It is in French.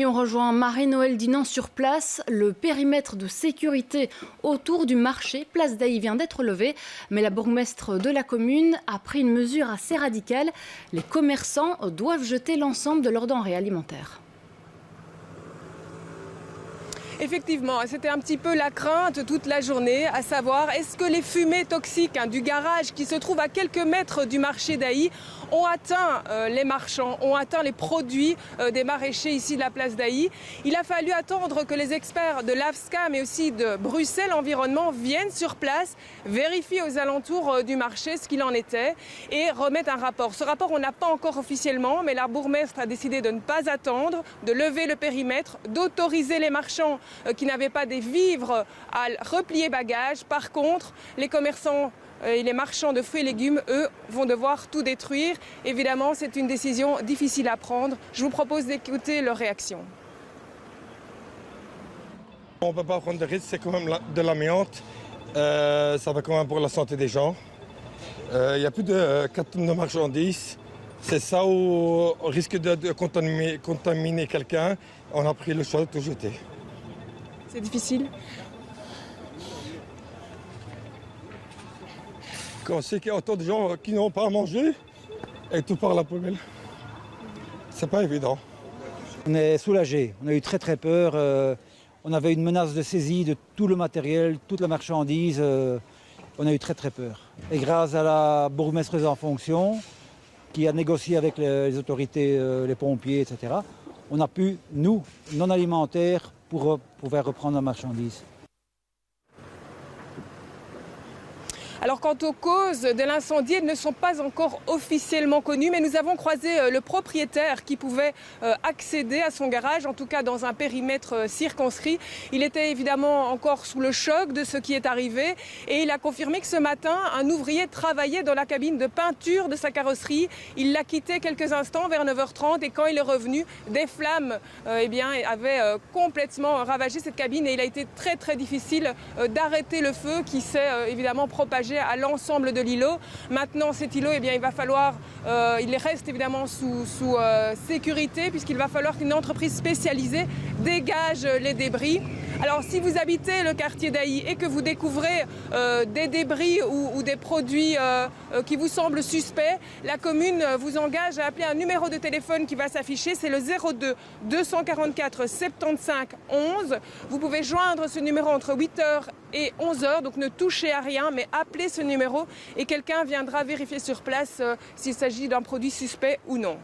Et on rejoint Marie-Noëlle Dinan sur place. Le périmètre de sécurité autour du marché Place d'Ailly vient d'être levé. Mais la bourgmestre de la commune a pris une mesure assez radicale. Les commerçants doivent jeter l'ensemble de leurs denrées alimentaires. Effectivement, c'était un petit peu la crainte toute la journée, à savoir est-ce que les fumées toxiques du garage qui se trouve à quelques mètres du marché d'Ailly ont atteint les marchands, ont atteint les produits des maraîchers ici de la place d'Ailly. Il a fallu attendre que les experts de l'AFSCA mais aussi de Bruxelles Environnement viennent sur place, vérifient aux alentours du marché ce qu'il en était et remettent un rapport. Ce rapport, on n'a pas encore officiellement, mais la bourgmestre a décidé de ne pas attendre, de lever le périmètre, d'autoriser les marchands qui n'avaient pas des vivres à replier bagages. Par contre, les commerçants et les marchands de fruits et légumes, eux, vont devoir tout détruire. Évidemment, c'est une décision difficile à prendre. Je vous propose d'écouter leur réaction. On ne peut pas prendre de risques, c'est quand même de l'amiante. Ça va quand même pour la santé des gens. Il y a plus de 4 tonnes de marchandises. C'est ça où on risque de contaminer quelqu'un. On a pris le choix de tout jeter. C'est difficile. Quand on sait qu'il y a autant de gens qui n'ont pas à manger et tout par la poubelle, c'est pas évident. On est soulagé, on a eu très peur. On avait une menace de saisie de tout le matériel, toute la marchandise. On a eu très peur. Et grâce à la bourgmestre en fonction, qui a négocié avec les autorités, les pompiers, etc., on a pu, nous, non alimentaires, pour pouvoir reprendre la marchandise. Alors quant aux causes de l'incendie, elles ne sont pas encore officiellement connues, mais nous avons croisé le propriétaire qui pouvait accéder à son garage, en tout cas dans un périmètre circonscrit. Il était évidemment encore sous le choc de ce qui est arrivé et il a confirmé que ce matin, un ouvrier travaillait dans la cabine de peinture de sa carrosserie. Il l'a quitté quelques instants vers 9h30 et quand il est revenu, des flammes avaient complètement ravagé cette cabine et il a été très difficile d'arrêter le feu qui s'est évidemment propagé à l'ensemble de l'îlot. Maintenant, cet îlot, il va falloir, il reste évidemment sous sécurité puisqu'il va falloir qu'une entreprise spécialisée dégage les débris. Alors, si vous habitez le quartier d'Ailly et que vous découvrez des débris ou des produits qui vous semblent suspects, la commune vous engage à appeler un numéro de téléphone qui va s'afficher, c'est le 02 244 75 11. Vous pouvez joindre ce numéro entre 8h et 11h, donc ne touchez à rien, mais appelez ce numéro et quelqu'un viendra vérifier sur place s'il s'agit d'un produit suspect ou non.